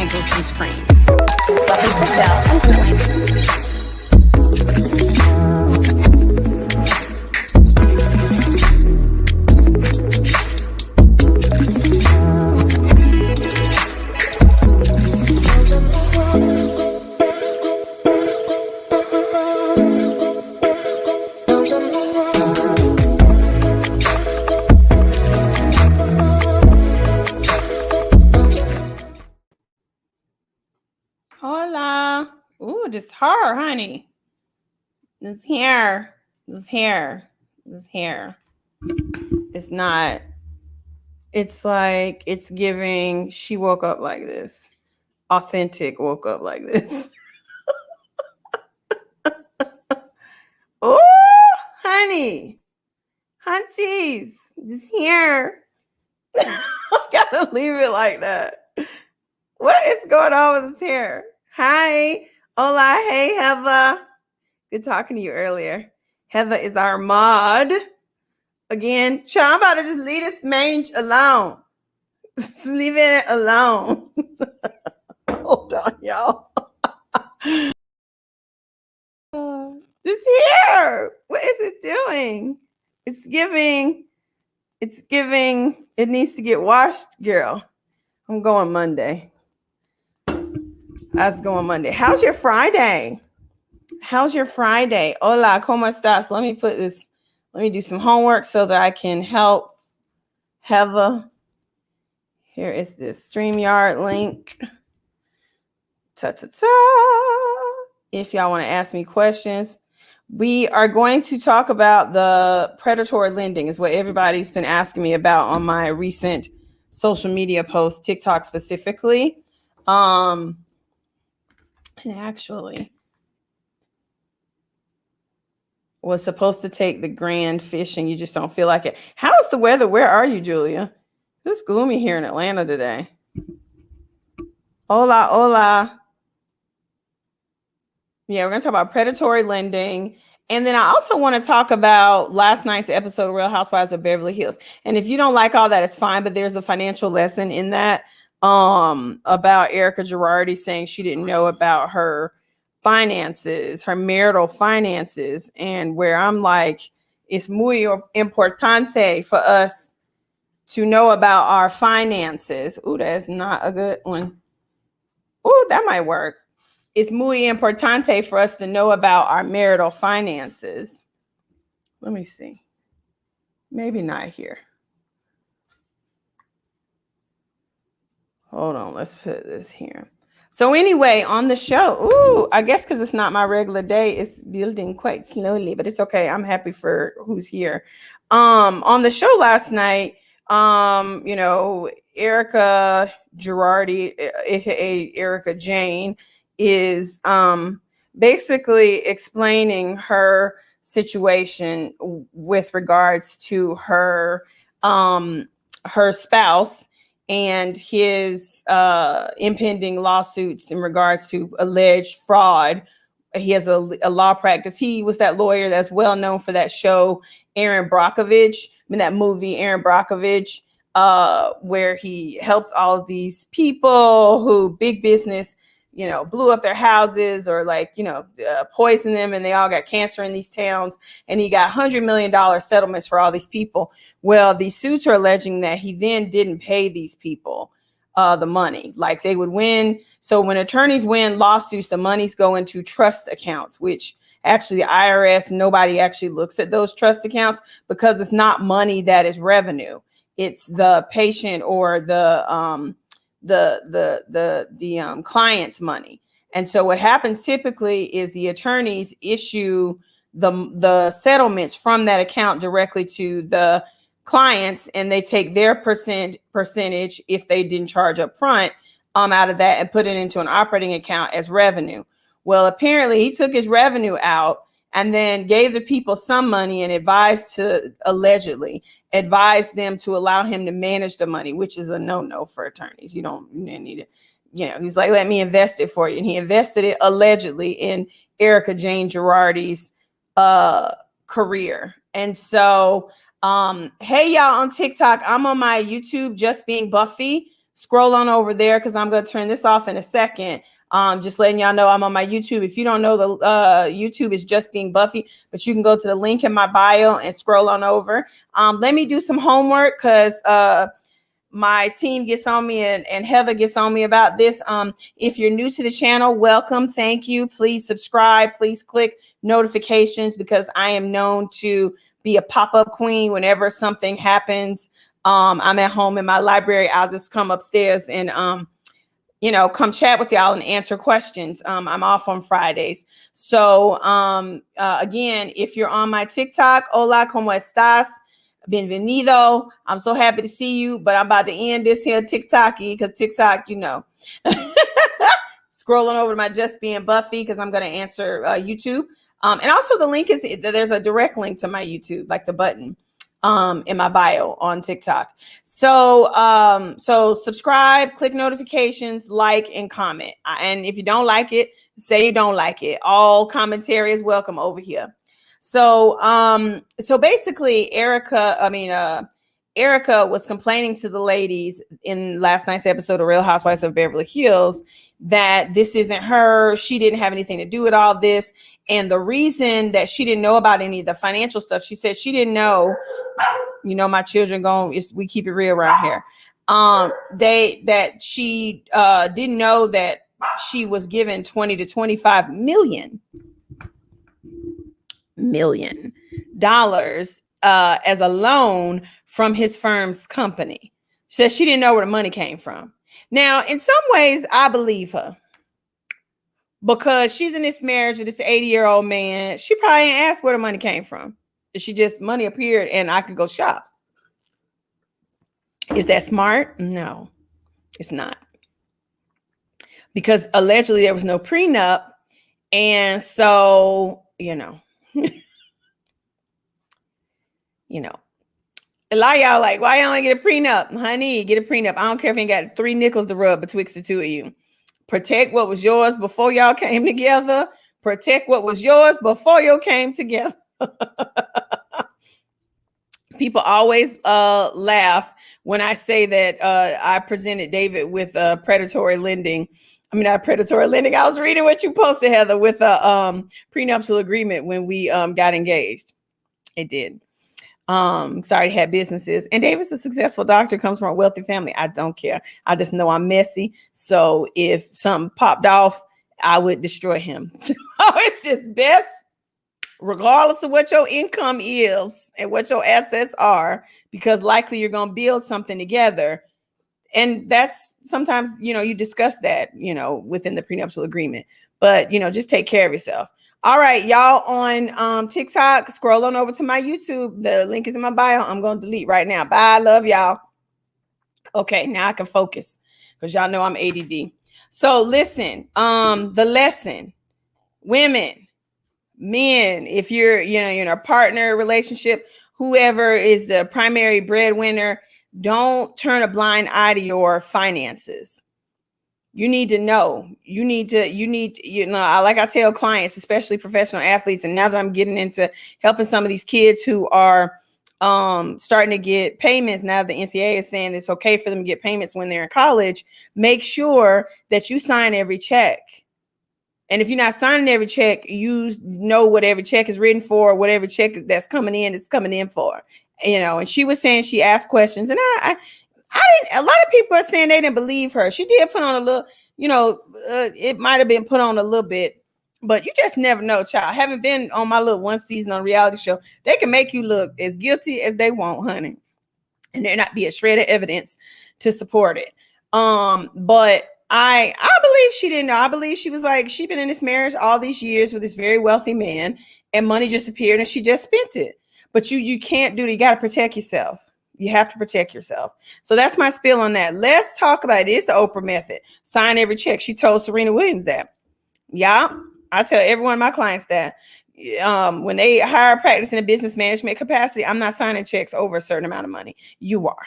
angels and screams. Buffie Purselle and Chloe. Hola. Ooh, this her, honey. This hair. It's not. It's like it's giving. She woke up like this. Authentic woke up like this. Oh, honey. Hunties. This hair. I gotta leave it like that. What is going on with his hair? Hi. Hola. Hey, Heather. Good talking to you earlier. Heather is our mod. Again, I'm about to just leave this mange alone. Just leave it alone. Hold on, y'all. This hair. What is it doing? It's giving. It needs to get washed, girl. I'm going Monday. I was going Monday. How's your Friday? Hola, ¿cómo estás? Let me do some homework so that I can help Heather. Here is this StreamYard link. If y'all want to ask me questions, we are going to talk about the predatory lending is what everybody's been asking me about on my recent social media posts, TikTok specifically. And actually was supposed to take the grand fishing. You just don't feel like it. How is the weather? Where are you, Julia? It's gloomy here in Atlanta today. Hola. Yeah, we're going to talk about predatory lending. And then I also want to talk about last night's episode of Real Housewives of Beverly Hills. And if you don't like all that, it's fine. But there's a financial lesson in that about Erica Girardi saying she didn't know about her finances, her marital finances, and where I'm like, it's muy importante for us to know about our finances. Ooh, that's not a good one. Ooh, that might work. It's muy importante for us to know about our marital finances. Let me see. Maybe not here. Hold on, let's put this here. So anyway, on the show, ooh, I guess because it's not my regular day, it's building quite slowly, but it's okay. I'm happy for who's here. On the show last night, Erica Girardi, aka Erica Jane, is basically explaining her situation with regards to her spouse and his impending lawsuits in regards to alleged fraud. He has a law practice. He was that lawyer that's well known for that show, Aaron Brockovich, that movie, Aaron Brockovich, where he helped all of these people who big business, blew up their houses or poisoned them, and they all got cancer in these towns. And he got $100 million settlements for all these people. Well, these suits are alleging that he then didn't pay these people the money. Like they would win. So when attorneys win lawsuits, the monies go into trust accounts, which actually the IRS, nobody actually looks at those trust accounts because it's not money that is revenue. It's the patient or the client's money. And so what happens typically is the attorneys issue the settlements from that account directly to the clients, and they take their percentage if they didn't charge up front out of that and put it into an operating account as revenue. Well, apparently he took his revenue out and then gave the people some money and allegedly advised them to allow him to manage the money, which is a no-no for attorneys. You need it. He's like, let me invest it for you. And he invested it allegedly in Erica Jane Girardi's career. And so, hey, y'all on TikTok, I'm on my YouTube, Just Being Buffy. scroll on over there because I'm going to turn this off in a second. Just letting y'all know I'm on my YouTube. If you don't know, the YouTube is Just Being Buffy, but you can go to the link in my bio and scroll on over. Let me do some homework because my team gets on me and Heather gets on me about this. If you're new to the channel, welcome. Thank you. Please subscribe. Please click notifications because I am known to be a pop-up queen whenever something happens. I'm at home in my library. I'll just come upstairs and, come chat with y'all and answer questions. I'm off on Fridays. So again, if you're on my TikTok, hola, ¿cómo estás? Bienvenido. I'm so happy to see you, but I'm about to end this here TikTok-y because TikTok, scrolling over to my Just Being Buffy because I'm going to answer YouTube. And also the link is, there's a direct link to my YouTube, like the button in my bio on TikTok. So subscribe, click notifications, like, and comment. And if you don't like it, say you don't like it. All commentary is welcome over here. So basically Erica was complaining to the ladies in last night's episode of Real Housewives of Beverly Hills that this isn't her. She didn't have anything to do with all this. And the reason that she didn't know about any of the financial stuff, she said she didn't know, my children we keep it real around here. She didn't know that she was given 20 to 25 million dollars as a loan from his firm's company. She said she didn't know where the money came from. Now, in some ways, I believe her because she's in this marriage with this 80-year-old man. She probably ain't asked where the money came from. She just, money appeared and I could go shop. Is that smart? No, it's not. Because allegedly there was no prenup. And so, a lot of y'all like, why y'all don't get a prenup? Honey, get a prenup. I don't care if you ain't got 3 nickels to rub betwixt the two of you. Protect what was yours before y'all came together. Protect what was yours before you came together. People always laugh when I say that I presented David with predatory lending. I mean, not predatory lending. I was reading what you posted, Heather, with a prenuptial agreement when we got engaged. It did. Sorry, had businesses. And David's a successful doctor, comes from a wealthy family. I don't care. I just know I'm messy. So if something popped off, I would destroy him. So it's just best, regardless of what your income is and what your assets are, because likely you're going to build something together. And that's sometimes, you discuss that, within the prenuptial agreement, but, just take care of yourself. All right, y'all on TikTok, scroll on over to my YouTube. The link is in my bio. I'm going to delete right now. Bye. Love y'all. Okay, now I can focus because y'all know I'm ADD. So listen, the lesson, women, men, if you're, in a partner relationship, whoever is the primary breadwinner, don't turn a blind eye to your finances. You need to know, like I tell clients, especially professional athletes. And now that I'm getting into helping some of these kids who are starting to get payments, now the NCAA is saying it's okay for them to get payments when they're in college, make sure that you sign every check. And if you're not signing every check, you know what every check is written for, whatever check that's coming in is coming in for, and she was saying she asked questions, and I didn't, a lot of people are saying they didn't believe her. She did put on a little, it might have been put on a little bit, but you just never know, child. Haven't been on my little one season on reality show. They can make you look as guilty as they want, honey. And there not be a shred of evidence to support it. But I believe she didn't know. I believe she was like, she'd been in this marriage all these years with this very wealthy man, and money just appeared and she just spent it. But you can't do it. You got to protect yourself. You have to protect yourself. So that's my spiel on that. Let's talk about it. It's the Oprah method. Sign every check. She told Serena Williams that. Yeah, I tell every one of my clients that when they hire practice in a business management capacity, I'm not signing checks over a certain amount of money. You are.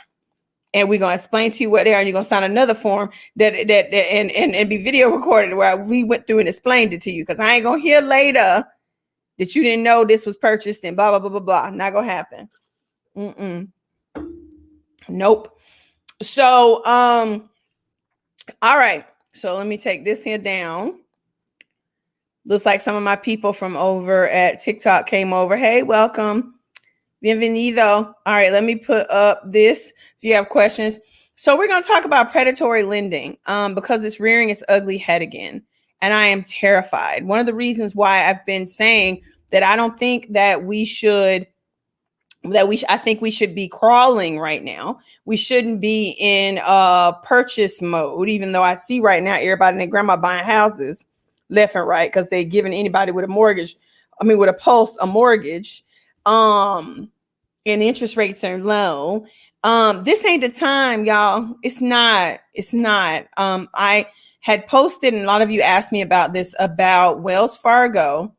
And we're going to explain to you what they are. And you're going to sign another form that be video recorded where we went through and explained it to you. Because I ain't going to hear later that you didn't know this was purchased and blah, blah, blah, blah, blah. Not going to happen. Nope. So, All right. So let me take this here down. Looks like some of my people from over at TikTok came over. Hey, welcome. Bienvenido. All right, let me put up this if you have questions. So we're going to talk about predatory lending because it's rearing its ugly head again. And I am terrified. One of the reasons why I've been saying that I don't think that I think we should be crawling right now. We shouldn't be in purchase mode, even though I see right now everybody and their grandma buying houses left and right because they're giving anybody with a mortgage, with a pulse, a mortgage. And interest rates are low. This ain't the time, y'all. It's not. I had posted, and a lot of you asked me about this, about Wells Fargo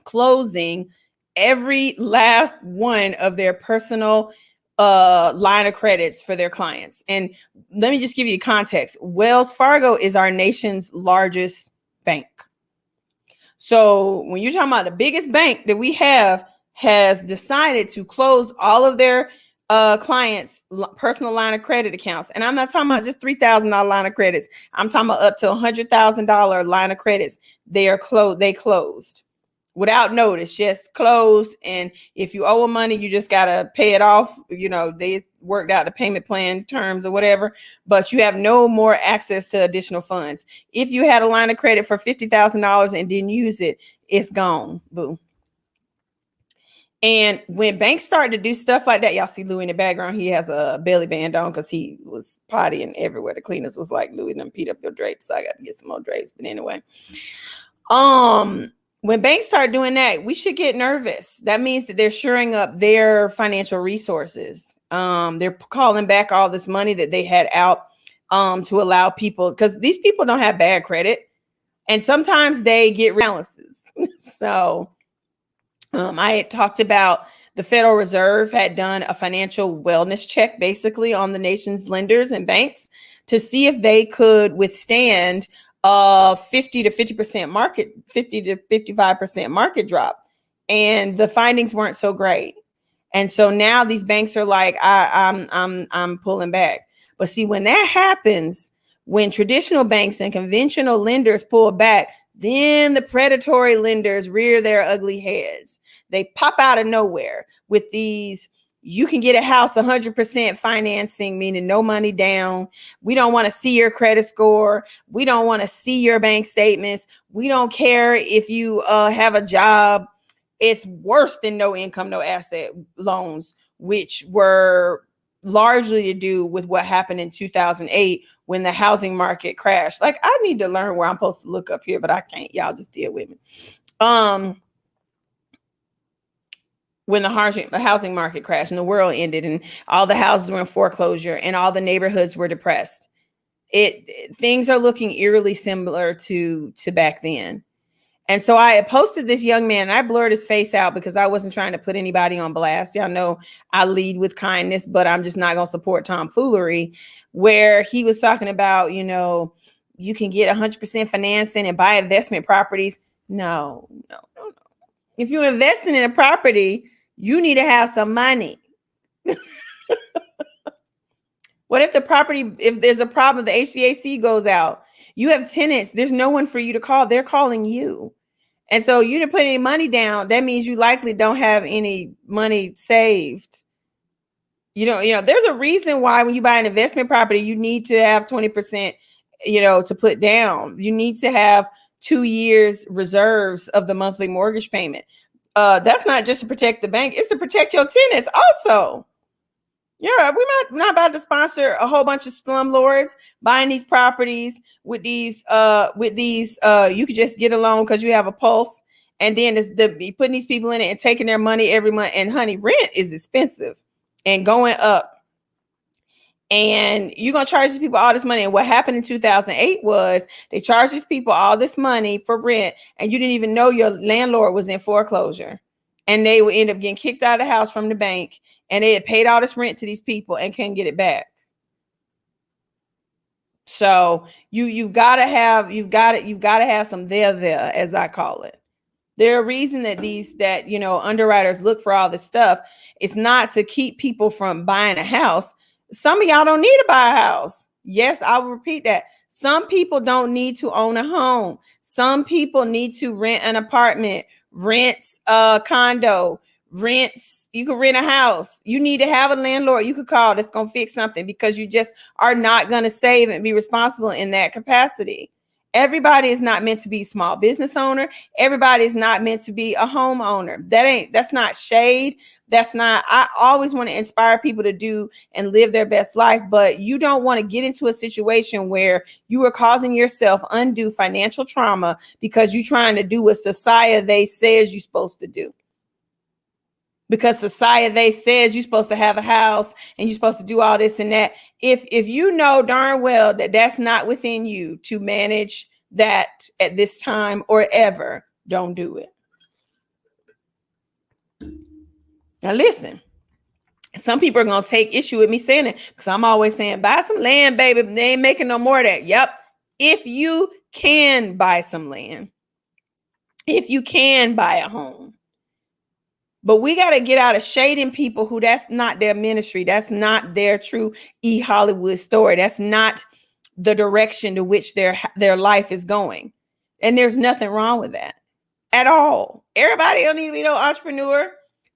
closing every last one of their personal line of credits for their clients. And let me just give you context. Wells Fargo is our nation's largest bank. So when you're talking about the biggest bank that we have has decided to close all of their clients' personal line of credit accounts. And I'm not talking about just $3,000 line of credits. I'm talking about up to $100,000 line of credits. They closed without notice, just closed. And if you owe them money, you just got to pay it off. They worked out the payment plan terms or whatever, but you have no more access to additional funds. If you had a line of credit for $50,000 and didn't use it, it's gone. Boo. And when banks start to do stuff like that, y'all see Louis in the background. He has a belly band on because he was pottying everywhere. The cleaners was like, Louis done beat up your drapes. So I got to get some more drapes. But anyway, when banks start doing that, we should get nervous. That means that they're shoring up their financial resources. They're calling back all this money that they had out to allow people, because these people don't have bad credit, and sometimes they get balances. So I had talked about the Federal Reserve had done a financial wellness check basically on the nation's lenders and banks to see if they could withstand 50 to 55% market drop. And the findings weren't so great. And so now these banks are like, I'm pulling back. But see, when that happens, when traditional banks and conventional lenders pull back, then the predatory lenders rear their ugly heads. They pop out of nowhere with these, you can get a house 100% financing, meaning no money down. We don't want to see your credit score. We don't want to see your bank statements. We don't care if you have a job. It's worse than no income, no asset loans, which were largely to do with what happened in 2008 when the housing market crashed. Like, I need to learn where I'm supposed to look up here, but I can't. Y'all just deal with me. When the housing market crashed and the world ended and all the houses were in foreclosure and all the neighborhoods were depressed, things are looking eerily similar to back then. And so I posted this young man, and I blurred his face out because I wasn't trying to put anybody on blast. Y'all know I lead with kindness, but I'm just not going to support tomfoolery, where he was talking about, you can get 100% financing and buy investment properties. No. If you're investing in a property, you need to have some money. What if if there's a problem, the HVAC goes out, you have tenants, there's no one for you to call. They're calling you. And so you didn't put any money down. That means you likely don't have any money saved. There's a reason why when you buy an investment property, you need to have 20%, to put down. You need to have 2 years reserves of the monthly mortgage payment. That's not just to protect the bank. It's to protect your tenants also. We're not about to sponsor a whole bunch of slumlords buying these properties with these, you could just get a loan because you have a pulse. And then be putting these people in it and taking their money every month. And honey, rent is expensive and going up. And you're going to charge these people all this money. And what happened in 2008 was they charged these people all this money for rent. And you didn't even know your landlord was in foreclosure. And they would end up getting kicked out of the house from the bank. And they had paid all this rent to these people and couldn't get it back. So you've got to have some there, as I call it. There's a reason that underwriters look for all this stuff. It's not to keep people from buying a house. Some of y'all don't need to buy a house. Yes, I will repeat that. Some people don't need to own a home. Some people need to rent an apartment, rent a condo, you can rent a house. You need to have a landlord you could call that's going to fix something, because you just are not going to save and be responsible in that capacity. Everybody is not meant to be a small business owner. Everybody is not meant to be a homeowner. That's not shade. I always want to inspire people to do and live their best life, but you don't want to get into a situation where you are causing yourself undue financial trauma because you're trying to do what society says you're supposed to do. Because society says you're supposed to have a house and you're supposed to do all this and that. If you know darn well that that's not within you to manage that at this time or ever, don't do it. Now listen, some people are going to take issue with me saying it, because I'm always saying, buy some land, baby. They ain't making no more of that. Yep. If you can buy some land, if you can buy a home. But we got to get out of shading people who that's not their ministry. That's not their true Hollywood story. That's not the direction to which their life is going. And there's nothing wrong with that at all. Everybody don't need to be no entrepreneur.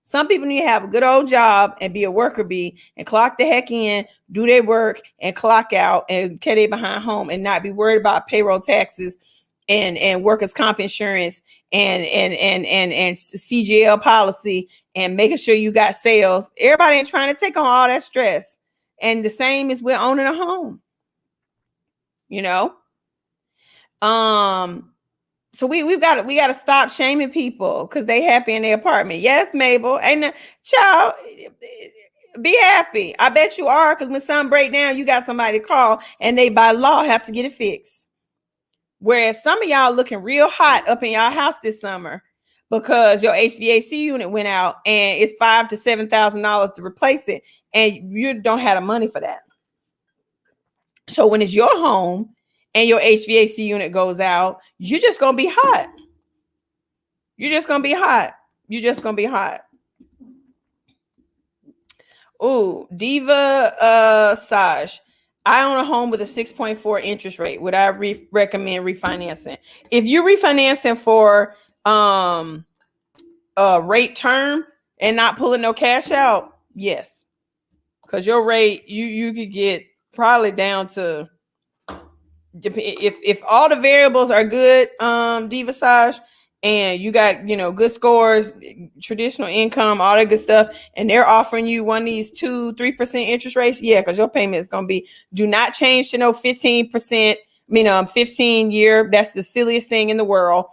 Some people need to have a good old job and be a worker bee and clock the heck in, do their work and clock out and get it behind home and not be worried about payroll taxes and workers' comp insurance and CGL policy and making sure you got sales. Everybody ain't trying to take on all that stress. And the same is with owning a home. You know? So we got to stop shaming people because they happy in their apartment. Yes, Mabel. And child, be happy. I bet you are, because when something break down, you got somebody to call and they by law have to get it fixed. Whereas some of y'all looking real hot up in y'all house this summer because your HVAC unit went out and it's $5,000 to $7,000 to replace it, and you don't have the money for that. So when it's your home and your HVAC unit goes out, you're just gonna be hot. You're just gonna be hot. You're just gonna be hot. Oh, Diva Saj. I own a home with a 6.4 interest rate. Would I recommend refinancing? If you're refinancing for rate term and not pulling no cash out, yes. Because your rate, you could get probably down to, if all the variables are good, Diva Saj, and you got, good scores, traditional income, all that good stuff, and they're offering you one of these 2-3% interest rates, yeah, because your payment is going to be, do not change to no 15%, 15 year. That's the silliest thing in the world.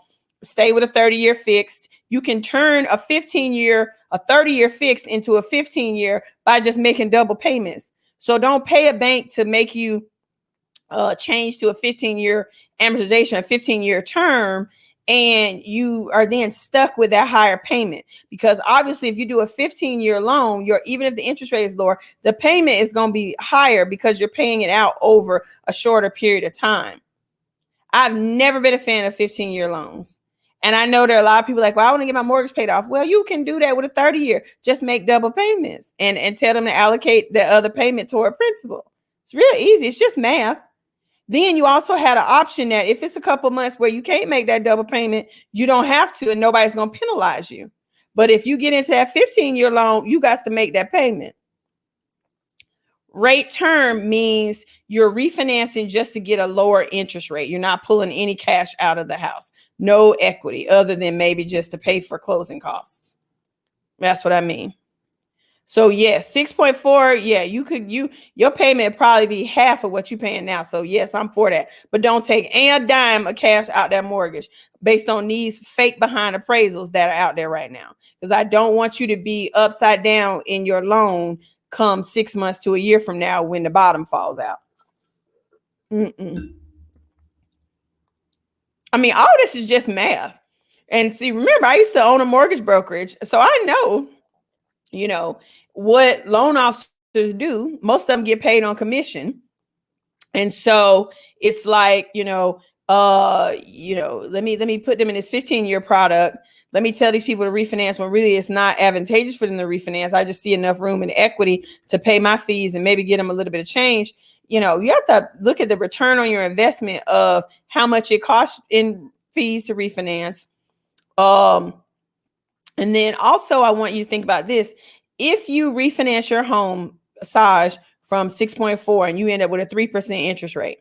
Stay with a 30-year fixed. You can turn a 30-year fixed into a 15-year by just making double payments. So don't pay a bank to make you change to a 15-year amortization, a 15-year term, and you are then stuck with that higher payment. Because obviously, if you do a 15-year loan, even if the interest rate is lower, the payment is going to be higher because you're paying it out over a shorter period of time. I've never been a fan of 15-year loans. And I know there are a lot of people like, well, I want to get my mortgage paid off. Well, you can do that with a 30-year. Just make double payments and tell them to allocate the other payment toward principal. It's real easy. It's just math. Then you also had an option that if it's a couple months where you can't make that double payment, you don't have to, and nobody's going to penalize you. But if you get into that 15-year loan, you got to make that payment. Rate term means you're refinancing just to get a lower interest rate. You're not pulling any cash out of the house. No equity other than maybe just to pay for closing costs. That's what I mean. So yes, 6.4. Yeah, your payment would probably be half of what you're paying now. So yes, I'm for that. But don't take a dime of cash out that mortgage based on these fake behind appraisals that are out there right now. Because I don't want you to be upside down in your loan come 6 months to a year from now when the bottom falls out. I mean, all this is just math. And see, remember, I used to own a mortgage brokerage. So I know, what loan officers do. Most of them get paid on commission. And so it's like, let me put them in this 15-year product. Let me tell these people to refinance when really it's not advantageous for them to refinance. I just see enough room in equity to pay my fees and maybe get them a little bit of change. You have to look at the return on your investment of how much it costs in fees to refinance. And then also I want you to think about this. If you refinance your home size from 6.4 and you end up with a 3% interest rate,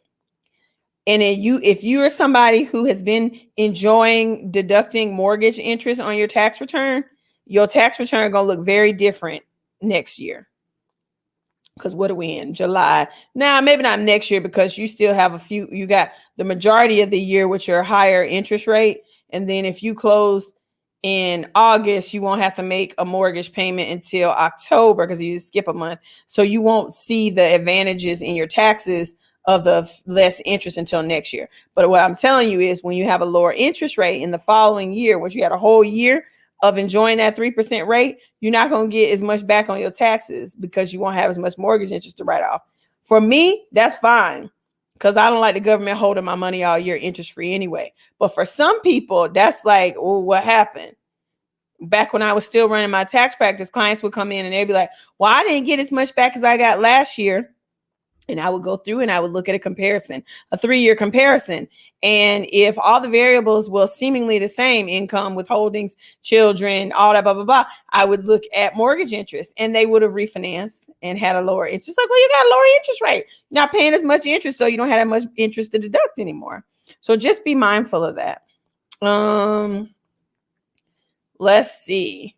and then if you are somebody who has been enjoying deducting mortgage interest on your tax return, your tax return going to look very different next year. Because what are we in? July. Now, maybe not next year because you still have you got the majority of the year with your higher interest rate. And then if you close in August, you won't have to make a mortgage payment until October because you skip a month. So you won't see the advantages in your taxes of the less interest until next year. But what I'm telling you is when you have a lower interest rate in the following year, once you had a whole year of enjoying that 3% rate, you're not going to get as much back on your taxes because you won't have as much mortgage interest to write off. For me, that's fine because I don't like the government holding my money all year interest free anyway. But for some people, that's like, oh, what happened? Back when I was still running my tax practice, clients would come in and they'd be like, well, I didn't get as much back as I got last year. And I would go through and I would look at a 3-year comparison. And if all the variables were seemingly the same, income, withholdings, children, all that, blah, blah, blah, I would look at mortgage interest and they would have refinanced and had a lower interest. Like, well, you got a lower interest rate. You're not paying as much interest, so you don't have that much interest to deduct anymore. So just be mindful of that. Let's see.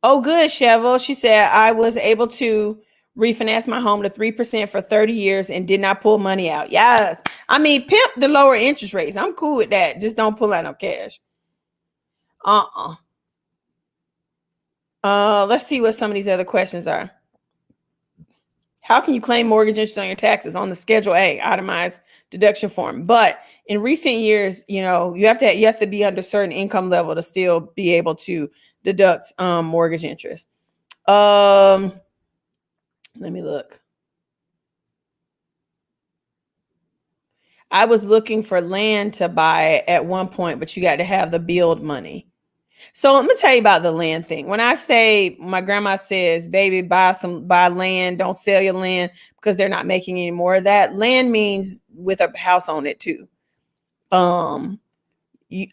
Oh, good, Chevel. She said, I was able to refinance my home to 3% for 30 years and did not pull money out. Yes. I mean, pimp the lower interest rates. I'm cool with that. Just don't pull out no cash. Let's see what some of these other questions are. How can you claim mortgage interest on your taxes? On the Schedule A, itemized deduction form. But in recent years, you have to be under certain income level to still be able to deduct mortgage interest. Let me look. I was looking for land to buy at one point, but you got to have the build money. So let me tell you about the land thing. When I say, my grandma says, baby, buy land, don't sell your land because they're not making any more of that. Land means with a house on it too. I'm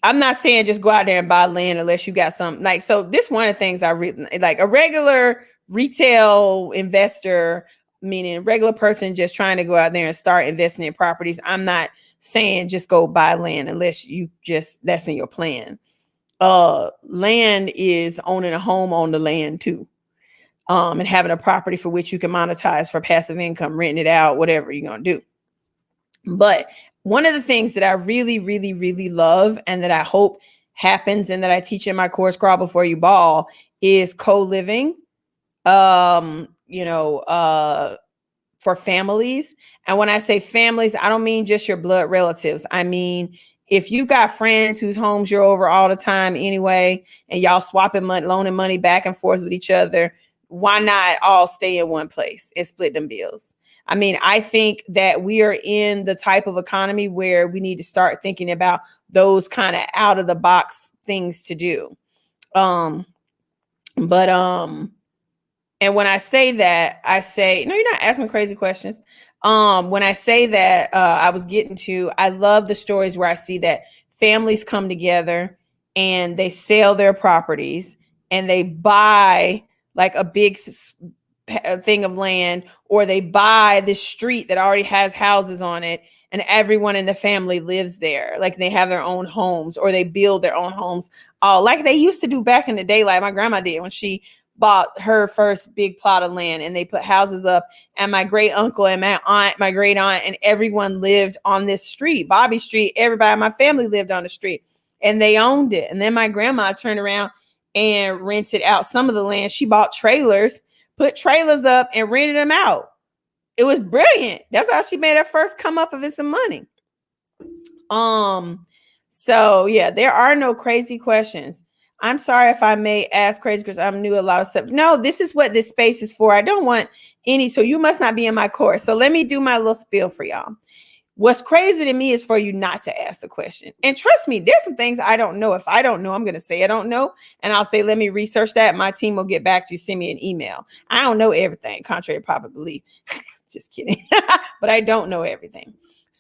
not saying just go out there and buy land unless you got some so this one of the things I read, like a regular retail investor, meaning a regular person just trying to go out there and start investing in properties. I'm not saying just go buy land unless that's in your plan. Land is owning a home on the land too. And having a property for which you can monetize for passive income, renting it out, whatever you're going to do. But one of the things that I really, really, really love and that I hope happens and that I teach in my course, Crawlbeforeyouball, is co-living, for families. And when I say families, I don't mean just your blood relatives. I mean, if you got friends whose homes you're over all the time anyway, and y'all swapping money, loaning money back and forth with each other, why not all stay in one place and split them bills? I mean, I think that we are in the type of economy where we need to start thinking about those kind of out of the box things to do. And when I say that, I say, no, you're not asking crazy questions. When I say that, I love the stories where I see that families come together and they sell their properties and they buy like a big thing of land, or they buy this street that already has houses on it and everyone in the family lives there. Like they have their own homes or they build their own homes, like they used to do back in the day, like my grandma did when she bought her first big plot of land, and they put houses up, and my great uncle and my great aunt and everyone lived on this street, Bobby Street. Everybody in my family lived on the street and they owned it. And then my grandma turned around and rented out some of the land. She bought trailers, put trailers up and rented them out. It was brilliant. That's how she made her first come up of some money. So yeah, there are no crazy questions. I'm sorry if I may ask crazy because I'm new a lot of stuff. No, this is what this space is for. I don't want any, so you must not be in my course. So let me do my little spiel for y'all. What's crazy to me is for you not to ask the question. And trust me, there's some things I don't know. If I don't know, I'm going to say I don't know. And I'll say, let me research that. My team will get back to you, send me an email. I don't know everything, contrary to popular belief. Just kidding. But I don't know everything.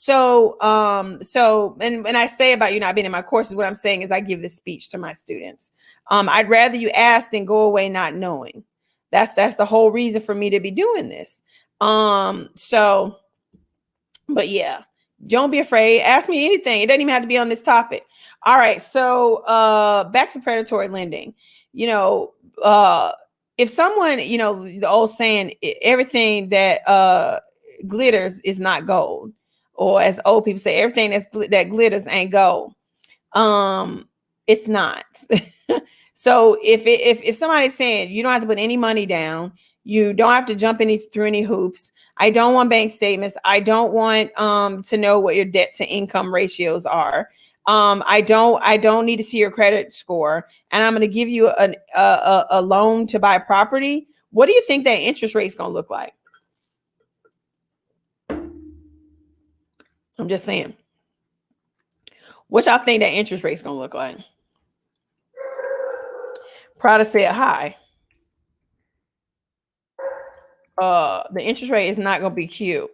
And when I say about you not being in my courses, what I'm saying is I give this speech to my students. I'd rather you ask than go away not knowing. That's the whole reason for me to be doing this. But yeah, don't be afraid. Ask me anything. It doesn't even have to be on this topic. All right. So back to predatory lending. You know, if someone, the old saying, everything that glitters is not gold. Or as old people say, everything that glitters ain't gold. It's not. So if somebody's saying you don't have to put any money down, you don't have to jump through any hoops. I don't want bank statements. I don't want to know what your debt to income ratios are. I don't need to see your credit score, and I'm going to give you a loan to buy property. What do you think that interest rate is going to look like? I'm just saying. What y'all think that interest rate is going to look like? Proud to say it high. The interest rate is not going to be cute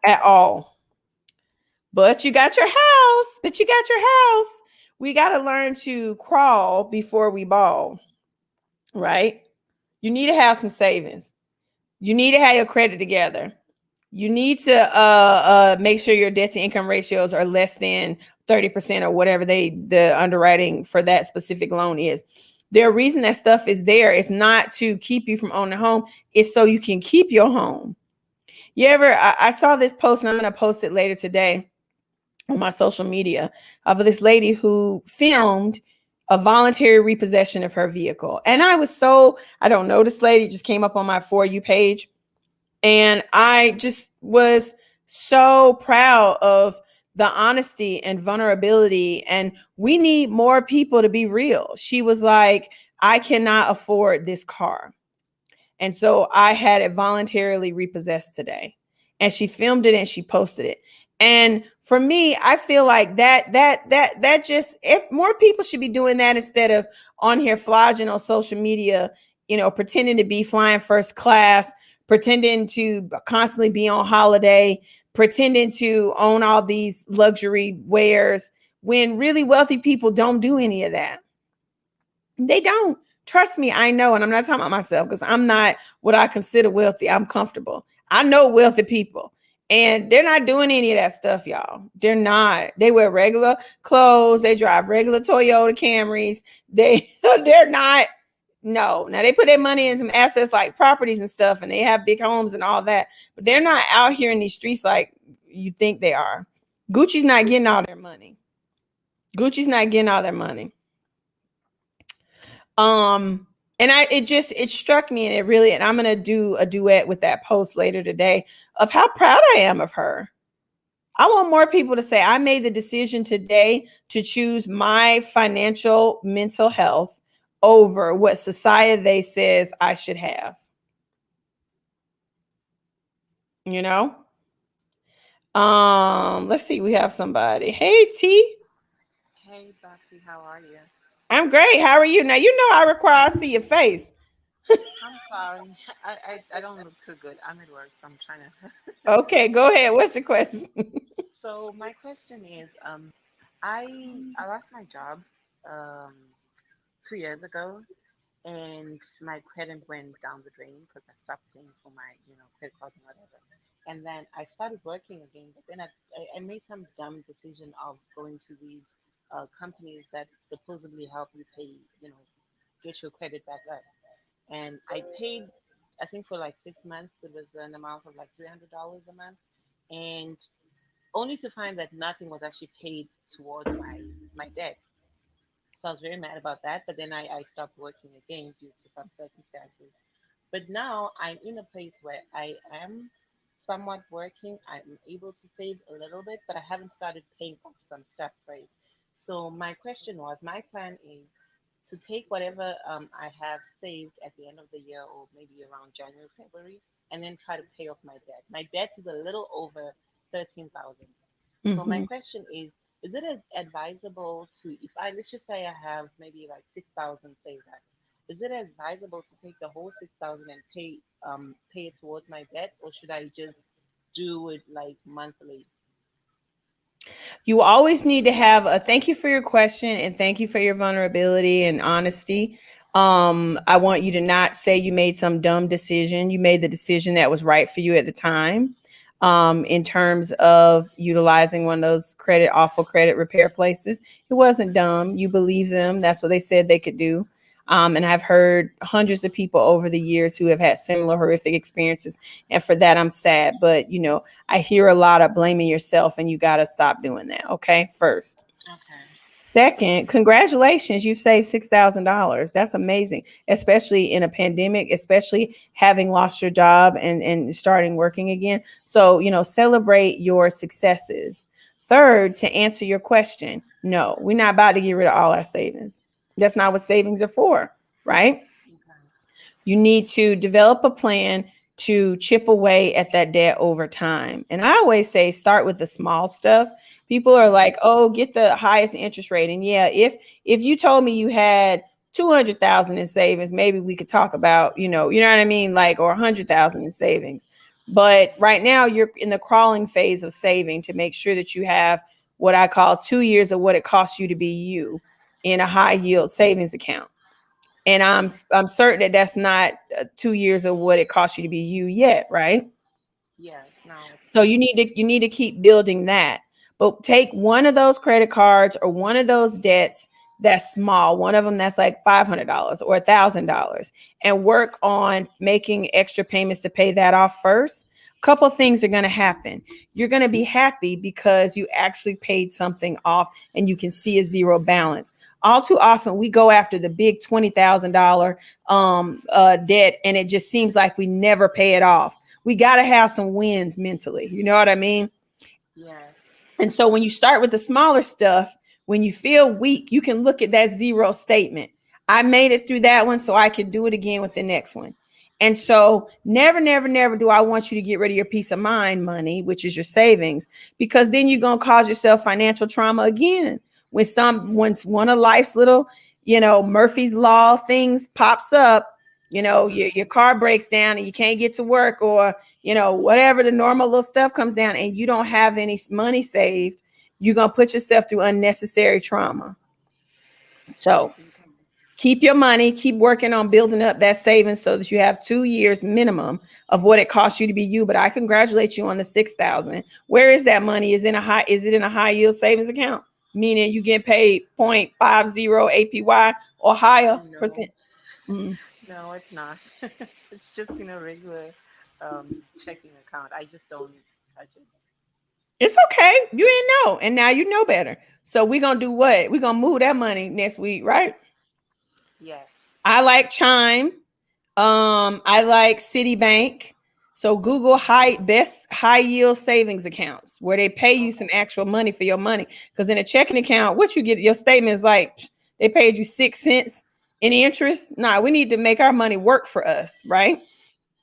at all. But you got your house. We got to learn to crawl before we ball, right? You need to have some savings. You need to have your credit together. You need to make sure your debt to income ratios are less than 30% or whatever the underwriting for that specific loan is. The reason that stuff is there is not to keep you from owning a home. It's so you can keep your home. I saw this post, and I'm going to post it later today on my social media, of this lady who filmed a voluntary repossession of her vehicle. And I don't know this lady, just came up on my For You page. And I just was so proud of the honesty and vulnerability. And we need more people to be real. She was like, I cannot afford this car. And so I had it voluntarily repossessed today. And she filmed it and she posted it. And for me, I feel like that just, if more people should be doing that instead of on here flogging on social media, pretending to be flying first class, pretending to constantly be on holiday, pretending to own all these luxury wares, when really wealthy people don't do any of that. They don't. Trust me, I know. And I'm not talking about myself because I'm not what I consider wealthy. I'm comfortable. I know wealthy people. And they're not doing any of that stuff, y'all. They're not. They wear regular clothes. They drive regular Toyota Camrys. They're not. No. Now they put their money in some assets like properties and stuff, and they have big homes and all that. But they're not out here in these streets like you think they are. Gucci's not getting all their money. And it struck me, and and I'm going to do a duet with that post later today of how proud I am of her. I want more people to say, I made the decision today to choose my financial mental health over what society says I should have. Let's see. We have somebody. Hey, T. Hey, Buffy, how are you? I'm great. How are you? Now, I require I see your face. I'm sorry. I don't look too good. I'm at work, so I'm trying to. Okay, go ahead. What's your question? So my question is, I lost my job um 2 years ago, and my credit went down the drain because I stopped paying for my, credit cards and whatever. And then I started working again, but then I made some dumb decision of going to these companies that supposedly help you pay, get your credit back up. And I paid, I think for like 6 months, it was an amount of like $300 a month, and only to find that nothing was actually paid towards my debt. So I was very mad about that. But then I stopped working again due to some circumstances. But now I'm in a place where I am somewhat working. I'm able to save a little bit, but I haven't started paying off some stuff, right? So my question was, my plan is to take whatever I have saved at the end of the year or maybe around January, February, and then try to pay off my debt. My debt is a little over 13,000. So my Mhm. question is it advisable to, if I, let's just say I have maybe like 6,000 saved up, is it advisable to take the whole 6,000 and pay it towards my debt, or should I just do it like monthly? You always need to have a thank you for your question and thank you for your vulnerability and honesty. I want you to not say you made some dumb decision. You made the decision that was right for you at the time. In terms of utilizing one of those awful credit repair places, it wasn't dumb. You believe them. That's what they said they could do. And I've heard hundreds of people over the years who have had similar horrific experiences. And for that, I'm sad. But, I hear a lot of blaming yourself, and you got to stop doing that. Okay. First. Okay. Second, congratulations. You've saved $6,000. That's amazing, especially in a pandemic, especially having lost your job and starting working again. So, celebrate your successes. Third, to answer your question, no, we're not about to get rid of all our savings. That's not what savings are for, right? Okay. You need to develop a plan to chip away at that debt over time. And I always say start with the small stuff. People are Mm-hmm. like, "Oh, get the highest interest rate." And yeah, if you told me you had 200,000 in savings, maybe we could talk about, what I mean, like, or 100,000 in savings. But right now you're in the crawling phase of saving to make sure that you have what I call 2 years of what it costs you to be you in a high yield savings account. And I'm Yes. I'm certain that that's not 2 years of what it costs you to be you yet, right? Yes. No, it's So not. you need to keep building that. But take one of those credit cards or one of those debts that's small, one of them that's like $500 or $1,000, and work on making extra payments to pay that off first. A couple things are going to happen. You're going to be happy because you actually paid something off and you can see a zero balance. All too often, we go after the big $20,000 debt, and it just seems like we never pay it off. We got to have some wins mentally. You know what I mean? Yes. And so when you start with the smaller stuff, when you feel weak, you can look at that zero statement. I made it through that one, so I can do it again with the next one. And so never, never, never do I want you to get rid of your peace of mind money, which is your savings, because then you're going to cause yourself financial trauma again. Once one of life's little, Murphy's Law things pops up, Mm-hmm. your car breaks down and you can't get to work, or whatever the normal little stuff comes down and you don't have any money saved, you're going to put yourself through unnecessary trauma. So Okay. keep your money, keep working on building up that savings so that you have 2 years minimum of what it costs you to be you. But I congratulate you on the 6,000. Where is that money? Is it in a high yield savings account? Meaning you get paid 0.50 APY or higher No. percent. Mm. No, it's not. It's just in a regular checking account. I just don't touch it. It's okay. You didn't know. And now you know better. So we're gonna do what? We're gonna move that money next week, right? Yes. I like Chime. I like Citibank. So Google best high yield savings accounts where they pay you some Okay. actual money for your money. Because in a checking account, what you get, your statement is like they paid you 6 cents in interest. Nah, we need to make our money work for us, right?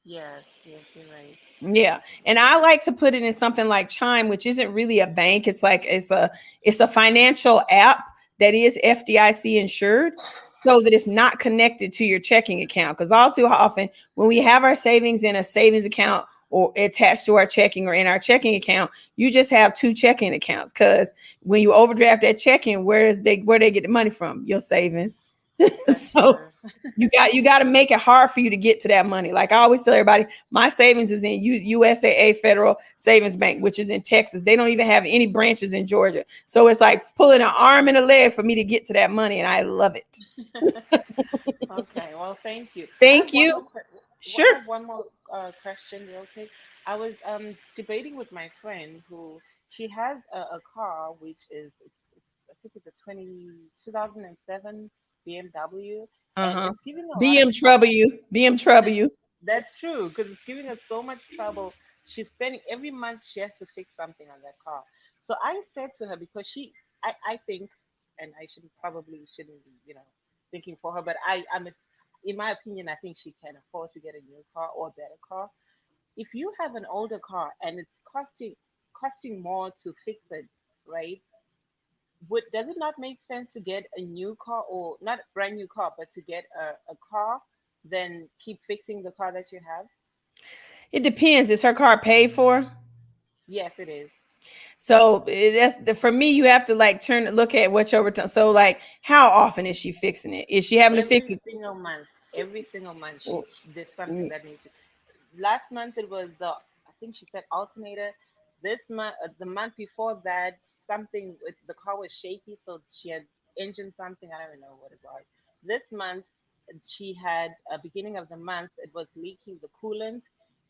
Yes. Yes, you're right. Yeah. And I like to put it in something like Chime, which isn't really a bank. It's a financial app that is FDIC insured, so that it's not connected to your checking account. Because all too often when we have our savings in a savings account or attached to our checking or in our checking account, you just have two checking accounts. Because when you overdraft that checking, where they get the money from? Your savings. That's So true. you got to make it hard for you to get to that money. Like I always tell everybody, my savings is in USAA Federal Savings Bank, which is in Texas. They don't even have any branches in Georgia. So it's like pulling an arm and a leg for me to get to that money, and I love it. Okay. Well, thank you. I have Thank one you. more. I Sure. have one more question, real quick. I was debating with my friend who she has a car which is I think it's a 2007 BMW, and Uh-huh. it's giving a lot of BM trouble trouble. you. BM trouble you. That's true because it's giving her so much trouble. She's spending every month she has to fix something on that car. So I said to her because I think, and I shouldn't be thinking for her, but in my opinion, I think she can afford to get a new car or a better car. If you have an older car and it's costing costing more to fix it, right? Does it not make sense to get a new car, or not a brand new car, but to get a car, then keep fixing the car that you have? It depends. Is her car paid for? Yes, it is. So for me, you have to like look at what your return. So like, how often is she fixing it? Is she having to fix Every it? single month. Every single month, Well, there's something mm, that needs to. Last month it was I think she said alternator. This month, the month before that, something with the car was shaky, so she had engine something. I don't even know what it was. This month, she had beginning of the month, it was leaking the coolant,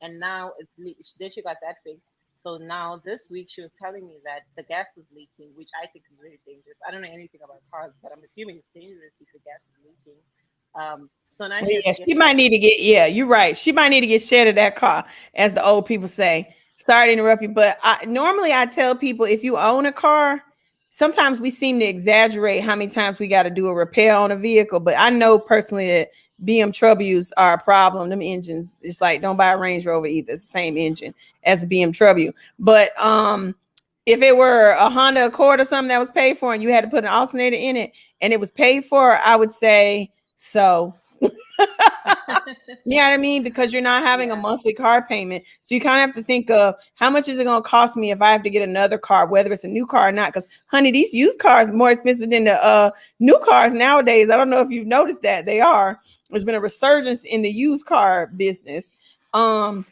and now then she got that fixed. So now this week she was telling me that the gas is leaking, which I think is really dangerous. I don't know anything about cars, but I'm assuming it's dangerous if the gas is leaking. So now she has yeah, to get she might that. need to get. Yeah, you're right. She might need to get shed of that car, as the old people say. Sorry to interrupt you, but normally I tell people if you own a car, sometimes we seem to exaggerate how many times we got to do a repair on a vehicle. But I know personally that BMWs are a problem. Them engines, it's like don't buy a Range Rover either. It's the same engine as a BMW. But if it were a Honda Accord or something that was paid for and you had to put an alternator in it and it was paid for, I would say so. You know what I mean? Because you're not having a Yeah. monthly car payment. So you kind of have to think of how much is it going to cost me if I have to get another car, whether it's a new car or not. Because, honey, these used cars are more expensive than the new cars nowadays. I don't know if you've noticed that they are. There's been a resurgence in the used car business. And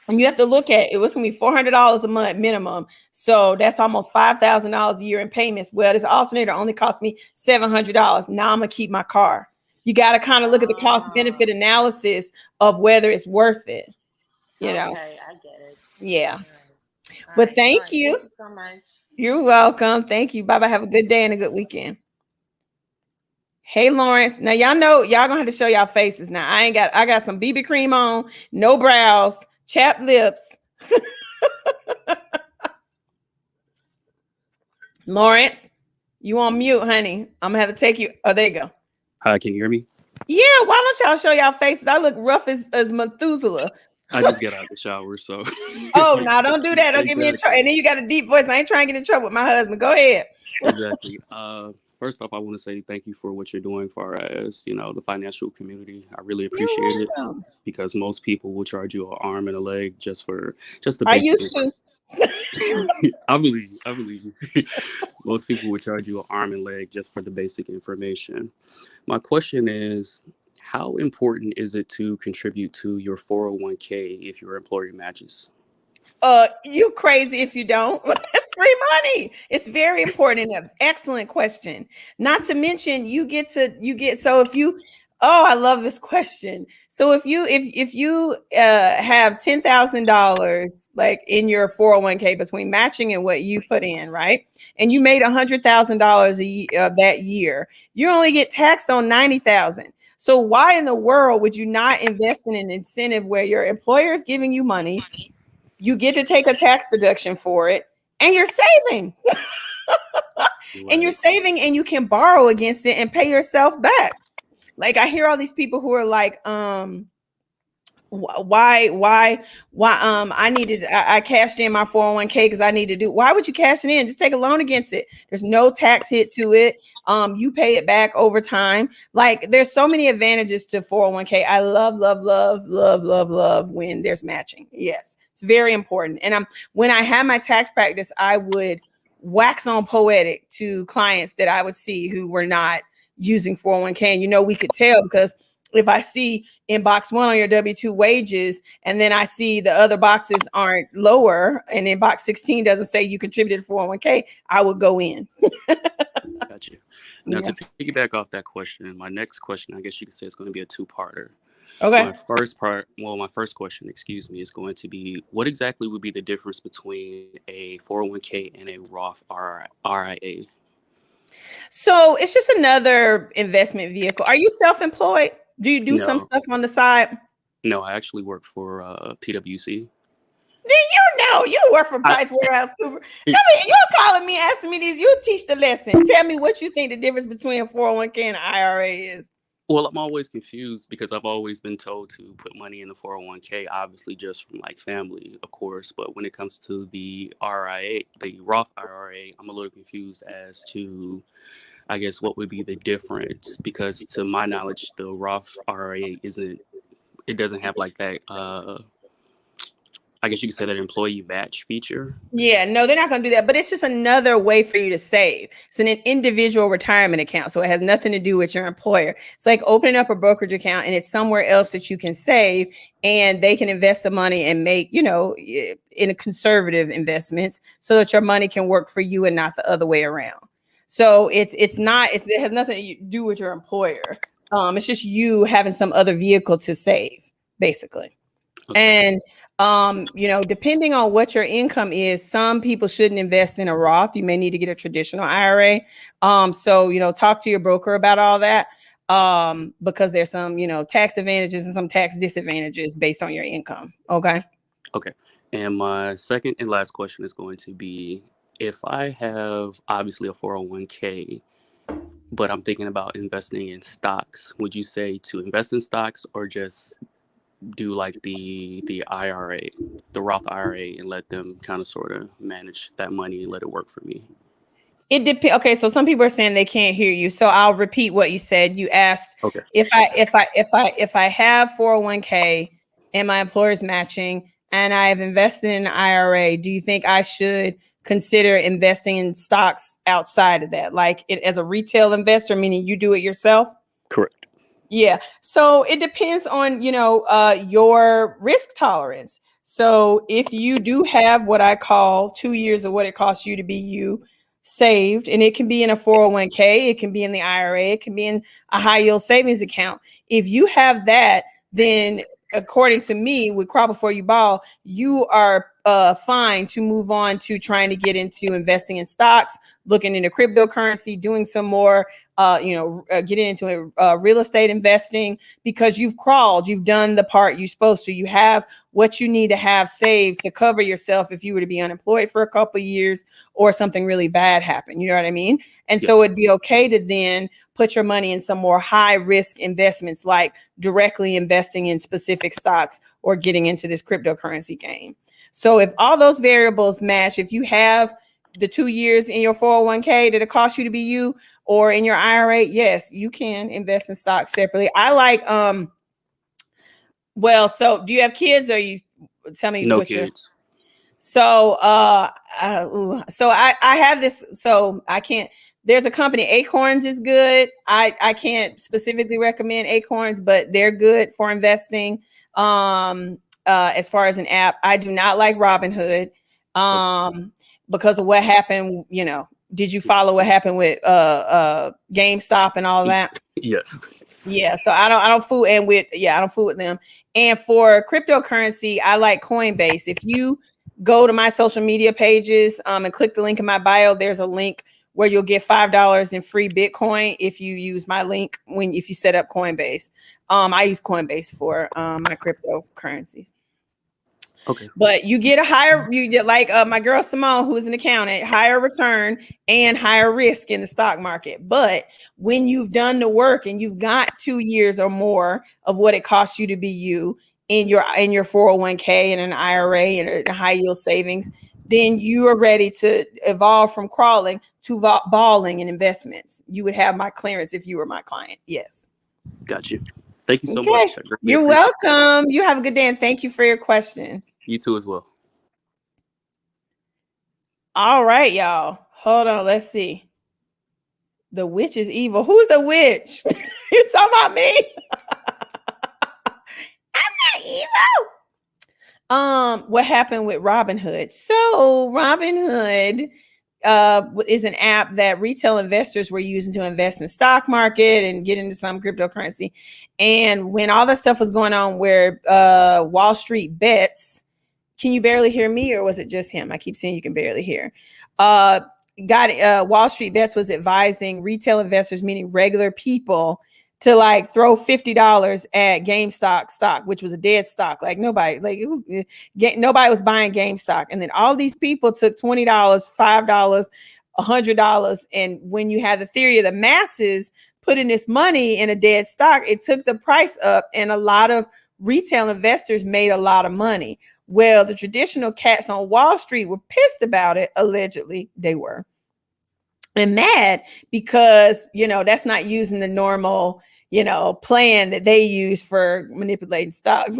you have to look at it was going to be $400 a month minimum. So that's almost $5,000 a year in payments. Well, this alternator only cost me $700. Now I'm going to keep my car. You got to kind of look at the cost benefit Oh, analysis of whether it's worth it, you know? okay, I get it. Yeah. All But right. All thank right. Thank you. you so much. You're welcome. Thank you. Bye bye. Have a good day and a good weekend. Hey, Lawrence. Now, y'all know y'all gonna have to show y'all faces now. I got some BB cream on, no brows, chapped lips. Lawrence, you on mute, honey. I'm gonna have to take you. Oh, there you go. Hi, can you hear me? Yeah, why don't y'all show y'all faces? I look rough as Methuselah. I just got out of the shower, so Oh, no, don't do that. Don't get me in trouble. exactly, And then you got a deep voice. I ain't trying to get in trouble with my husband. Go ahead. exactly. First off, I want to say thank you for what you're doing for us, the financial community. I really You're appreciate it welcome. because most people will charge you an arm and a leg just the I basic. used to. I believe most people would charge you an arm and leg just for the basic information. My question is, how important is it to contribute to your 401k if your employer matches? You crazy if you don't. That's free money. It's very important and an excellent question. Not to mention so if you I love this question. So if you have $10,000 like in your 401k between matching and what you put in, right? And you made $100,000 that year, you only get taxed on 90,000. So why in the world would you not invest in an incentive where your employer is giving you money? You get to take a tax deduction for it, and you're saving. And you're Right. saving, and you can borrow against it and pay yourself back. Like I hear all these people who are like, why I cashed in my 401k because I need to do. Why would you cash it in? Just take a loan against it. There's no tax hit to it. You pay it back over time. Like there's so many advantages to 401k. I love when there's matching. Yes, it's very important. And when I had my tax practice, I would wax on poetic to clients that I would see who were not using 401k. And we could tell because if I see in box 1 on your W-2 wages, and then I see the other boxes aren't lower, and in box 16 doesn't say you contributed to 401k, I would go in. Gotcha. Now, to piggyback off that question, my next question, I guess you could say it's going to be a two-parter. Okay. My first question, is going to be, what exactly would be the difference between a 401k and a Roth RIA? So it's just another investment vehicle. Are you self-employed? Do you do some No. stuff on the side? No, I actually work for PwC. Then you work for PricewaterhouseCoopers. You're calling me, asking me these. You teach the lesson. Tell me what you think the difference between a 401k and an IRA is. Well, I'm always confused because I've always been told to put money in the 401k, obviously just from like family, of course. But when it comes to the RIA, the Roth IRA, I'm a little confused as to, I guess, what would be the difference? Because to my knowledge, the Roth IRA it doesn't have like that, I guess you could say that employee match feature. Yeah, no, they're not going to do that, but it's just another way for you to save. It's an individual retirement account, so it has nothing to do with your employer. It's like opening up a brokerage account, and it's somewhere else that you can save, and they can invest the money and make, in a conservative investments so that your money can work for you and not the other way around. So it has nothing to do with your employer. It's just you having some other vehicle to save, basically. Okay. And, depending on what your income is, some people shouldn't invest in a Roth. You may need to get a traditional IRA. So, talk to your broker about all that, because there's some, tax advantages and some tax disadvantages based on your income. Okay. Okay. And my second and last question is going to be, if I have obviously a 401k, but I'm thinking about investing in stocks, would you say to invest in stocks or just do like the IRA, the Roth IRA, and let them kind of sort of manage that money and let it work for me? It depends. Okay, so some people are saying they can't hear you, so I'll repeat what you said. You asked, okay, if I have 401k and my employer's matching and I have invested in an IRA, do you think I should consider investing in stocks outside of that, like it as a retail investor, meaning you do it yourself? Correct. Yeah. So it depends on, your risk tolerance. So if you do have what I call 2 years of what it costs you to be you saved, and it can be in a 401k, it can be in the IRA, it can be in a high yield savings account. If you have that, then according to me, with Crawlbeforeyouball, you are fine to move on to trying to get into investing in stocks, looking into cryptocurrency, doing some more, getting into real estate investing, because you've done the part you're supposed to. You have what you need to have saved to cover yourself if you were to be unemployed for a couple of years or something really bad happened. You know what I mean? And yes. So it'd be okay to then put your money in some more high risk investments, like directly investing in specific stocks or getting into this cryptocurrency game. So if all those variables match, if you have the 2 years in your 401k that it costs you to be you, or in your IRA, yes, you can invest in stocks separately. I like, so do you have kids, or you tell me? No kids. So I have this, so I can't. There's a company, Acorns is good. I can't specifically recommend Acorns, but they're good for investing. As far as an app, I do not like Robinhood, because of what happened. Did you follow what happened with GameStop and all that? Yes. Yeah. So I don't fool with them. And for cryptocurrency, I like Coinbase. If you go to my social media pages and click the link in my bio, there's a link where you'll get $5 in free Bitcoin if you use my link if you set up Coinbase. I use Coinbase for my cryptocurrencies. Okay. But you get my girl Simone, who's an accountant, higher return and higher risk in the stock market. But when you've done the work and you've got 2 years or more of what it costs you to be you in your 401k and an IRA and a high yield savings, then you are ready to evolve from crawling to balling in investments. You would have my clearance if you were my client. Yes. Got you. Thank you so much. You're welcome. You have a good day, and thank you for your questions. You too as well. All right, y'all. Hold on. Let's see. The witch is evil. Who's the witch? You talking about me? I'm not evil. What happened with Robinhood? So Robinhood is an app that retail investors were using to invest in stock market and get into some cryptocurrency. And when all that stuff was going on, where Wall Street Bets, can you barely hear me, or was it just him? I keep saying you can barely hear. Wall Street Bets was advising retail investors, meaning regular people, to like throw $50 at GameStop stock, which was a dead stock. Like nobody was buying GameStop. And then all these people took $20, $5, $100. And when you have the theory of the masses putting this money in a dead stock, it took the price up, and a lot of retail investors made a lot of money. Well, the traditional cats on Wall Street were pissed about it. Allegedly, they were. And mad because, that's not using the normal, plan that they use for manipulating stocks.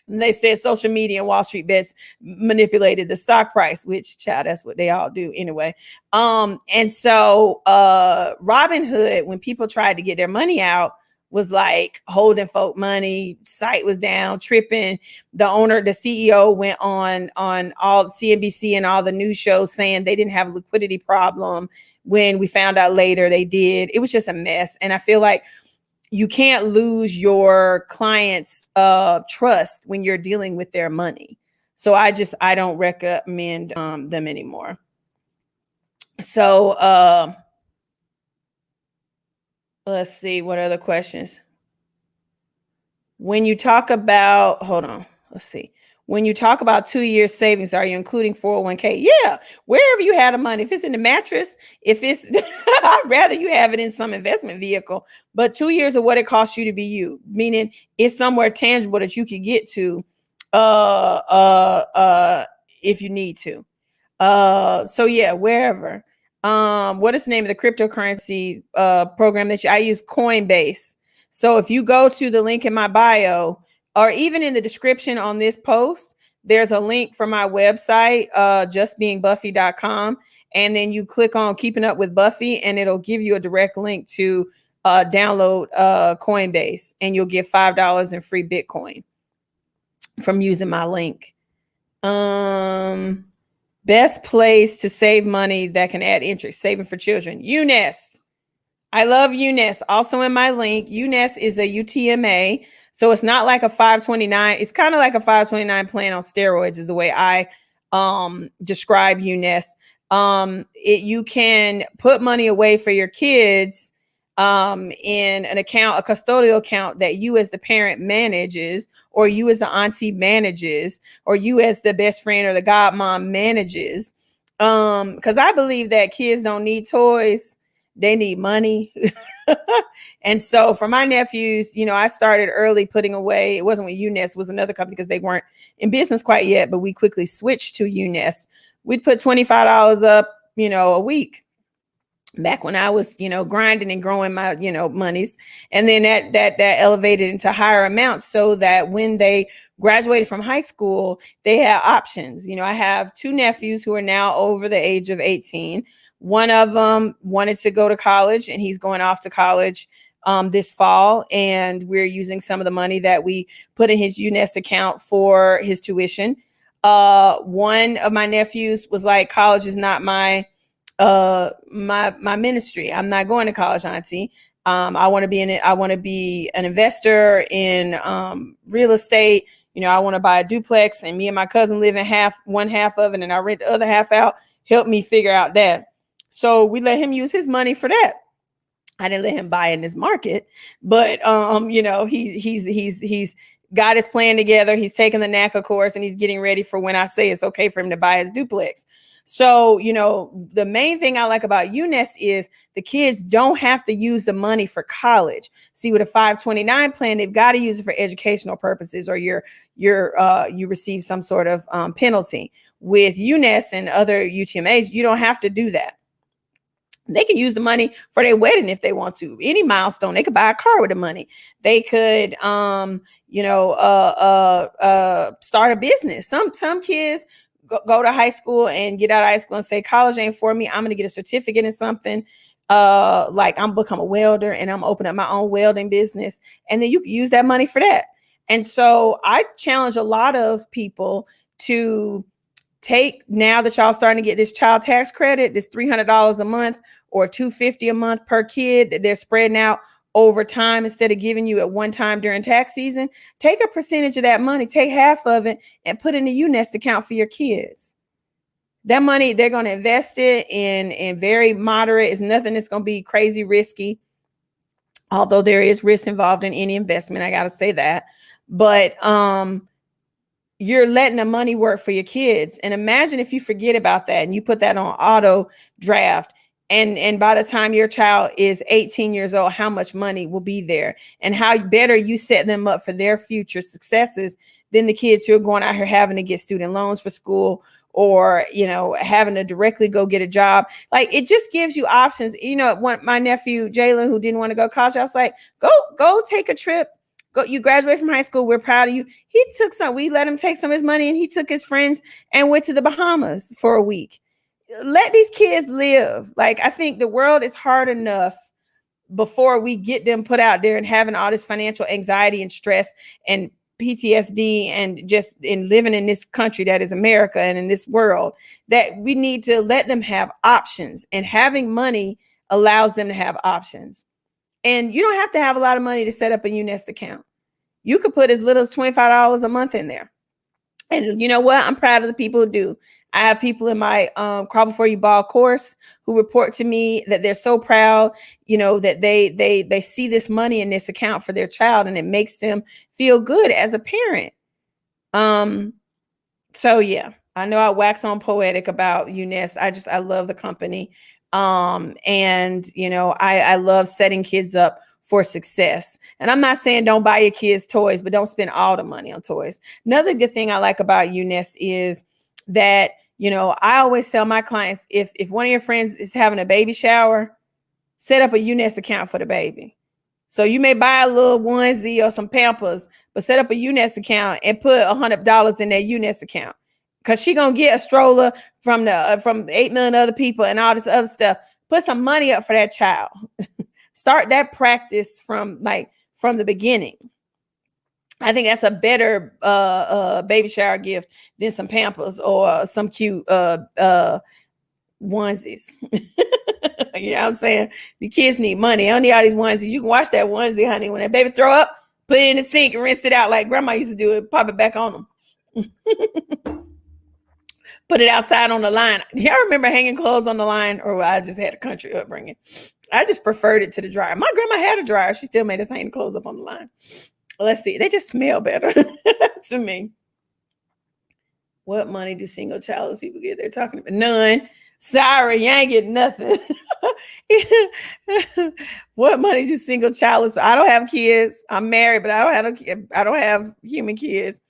And they said social media and Wall Street bets manipulated the stock price, which, child, that's what they all do anyway. And so Robinhood, when people tried to get their money out, was like holding folk money. Site was down, tripping. The owner, the CEO, went on all CNBC and all the news shows saying they didn't have a liquidity problem. When we found out later they did. It was just a mess. And I feel like you can't lose your clients' trust when you're dealing with their money. So I don't recommend them anymore. So let's see, what other questions? When you talk about, hold on, let's see. When you talk about 2 years savings, are you including 401k? Yeah, wherever you have the money. If it's in the mattress, if it's, I'd rather you have it in some investment vehicle. But 2 years of what it costs you to be you, meaning it's somewhere tangible that you can get to if you need to. So yeah, wherever. What is the name of the cryptocurrency program that I use? Coinbase. So if you go to the link in my bio, or even in the description on this post, there's a link for my website, justbeingbuffy.com. And then you click on Keeping Up with Buffy, and it'll give you a direct link to download Coinbase, and you'll get $5 in free Bitcoin from using my link. Best place to save money that can add interest, saving for children. UNest. I love UNest. Also in my link, UNest is a UTMA. So it's not like a 529. It's kind of like a 529 plan on steroids is the way I describe UNest. You can put money away for your kids in an account, a custodial account that you as the parent manages, or you as the auntie manages, or you as the best friend or the godmom manages. Because I believe that kids don't need toys. They need money. And so for my nephews, I started early putting away. It wasn't with UNest, it was another company because they weren't in business quite yet, but we quickly switched to UNest. We'd put $25 up, a week back when I was, grinding and growing my, monies. And then that elevated into higher amounts so that when they graduated from high school, they had options. I have two nephews who are now over the age of 18. One of them wanted to go to college, and he's going off to college this fall. And we're using some of the money that we put in his UNest account for his tuition. One of my nephews was like, college is not my ministry. I'm not going to college, auntie. I want to be an investor in real estate. I want to buy a duplex, and me and my cousin live in one half of it, and I rent the other half out. Help me figure out that. So we let him use his money for that. I didn't let him buy in this market, but he's got his plan together. He's taking the NACA course, and he's getting ready for when I say it's okay for him to buy his duplex. So, the main thing I like about UNest is the kids don't have to use the money for college. See, with a 529 plan, they've got to use it for educational purposes, or you receive some sort of penalty. With UNest and other UTMAs, you don't have to do that. They can use the money for their wedding if they want to. Any milestone, they could buy a car with the money. They could, start a business. Some kids go to high school and get out of high school and say, college ain't for me. I'm going to get a certificate in something. Like I'm become a welder, and I'm opening up my own welding business. And then you can use that money for that. And so I challenge a lot of people to take, now that y'all starting to get this child tax credit, this $300 a month or $250 a month per kid that they're spreading out over time instead of giving you at one time during tax season. Take a percentage of that money, take half of it, and put in a UNest account for your kids. That money, they're going to invest it in very moderate. It's nothing that's going to be crazy risky, although there is risk involved in any investment. I got to say that. But you're letting the money work for your kids. And imagine if you forget about that and you put that on auto draft, And by the time your child is 18 years old, how much money will be there, and how better you set them up for their future successes than the kids who are going out here having to get student loans for school, or, you know, having to directly go get a job. Like, it just gives you options. You know, my nephew, Jalen, who didn't want to go to college, I was like, go take a trip. Go, you graduate from high school. We're proud of you. He took we let him take some of his money, and he took his friends and went to the Bahamas for a week. Let these kids live. Like, I think the world is hard enough before we get them put out there and having all this financial anxiety and stress and PTSD and just in living in this country that is America and in this world, that we need to let them have options, and having money allows them to have options. And you don't have to have a lot of money to set up a UNest account. You could put as little as $25 a month in there. And you know what? I'm proud of the people who do. I have people in my Crawlbeforeyouball course who report to me that they're so proud, you know, that they see this money in this account for their child, and it makes them feel good as a parent. So yeah, I know I wax on poetic about UNest. I love the company. And you know, I love setting kids up for success. And I'm not saying don't buy your kids toys, but don't spend all the money on toys. Another good thing I like about UNest is that, you know, I always tell my clients, if one of your friends is having a baby shower, set up a UNest account for the baby. So you may buy a little onesie or some Pampers, but set up a UNest account and put $100 in that UNest account, because she gonna get a stroller from 8 million other people and all this other stuff. Put some money up for that child. Start that practice from the beginning. I think that's a better baby shower gift than some Pampers or some cute onesies. You know what I'm saying? The kids need money. I don't need all these onesies. You can wash that onesie, honey. When that baby throw up, put it in the sink and rinse it out like grandma used to do it. Pop it back on them. Put it outside on the line. Y'all remember hanging clothes on the line? Or I just had a country upbringing. I just preferred it to the dryer. My grandma had a dryer. She still made us hang clothes up on the line. Let's see. They just smell better to me. What money do single childless people get? They're talking about none. Sorry, you ain't getting nothing. What money do single childless? I don't have kids. I'm married, but I don't have human kids.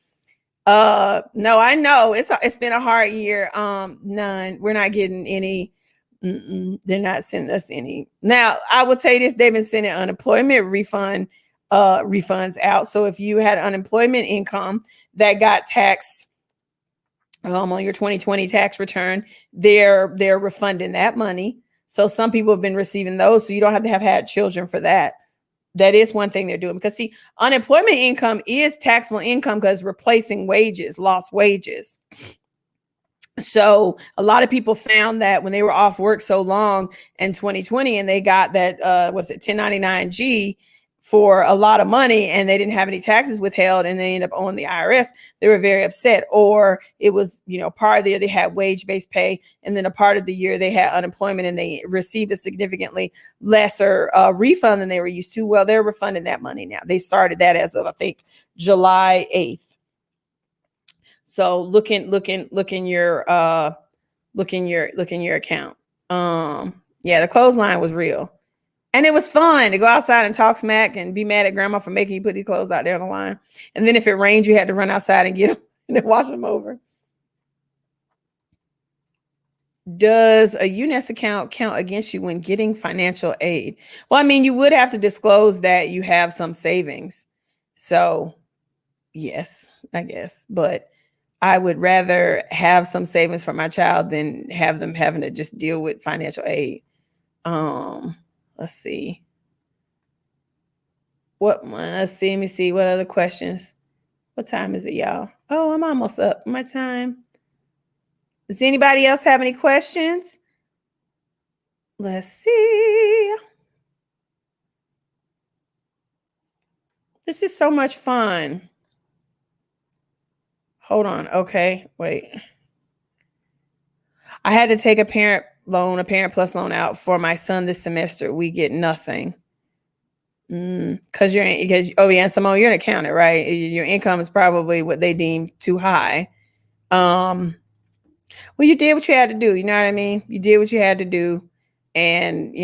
No, I know it's been a hard year. None. We're not getting any. They're not sending us any. Now, I will tell you this: they've been sending unemployment refunds out. So if you had unemployment income that got taxed on your 2020 tax return, they're refunding that money. So some people have been receiving those. So you don't have to have had children for that. That is one thing they're doing, because see, unemployment income is taxable income because replacing wages, lost wages. So a lot of people found that when they were off work so long in 2020 and they got that, 1099-G for a lot of money, and they didn't have any taxes withheld, and they ended up owing the IRS, they were very upset. Or it was, part of the year they had wage-based pay, and then a part of the year they had unemployment and they received a significantly lesser refund than they were used to. Well, they're refunding that money now. They started that as of, I think, July 8th. So look in your account. Yeah, the clothesline was real. And it was fun to go outside and talk smack and be mad at grandma for making you put these clothes out there on the line. And then if it rained, you had to run outside and get them and then wash them over. Does a UNest account count against you when getting financial aid? Well, I mean, you would have to disclose that you have some savings. So yes, I guess. But I would rather have some savings for my child than have them having to just deal with financial aid. Let's see. Let me see. What other questions? What time is it, y'all? Oh, I'm almost up. My time. Does anybody else have any questions? Let's see. This is so much fun. Hold on. Okay, wait. I had to take a Parent Plus loan out for my son this semester. We get nothing. Because Simone, you're an accountant, right? Your income is probably what they deem too high. Well, you did what you had to do. You know what I mean? You did what you had to do. And,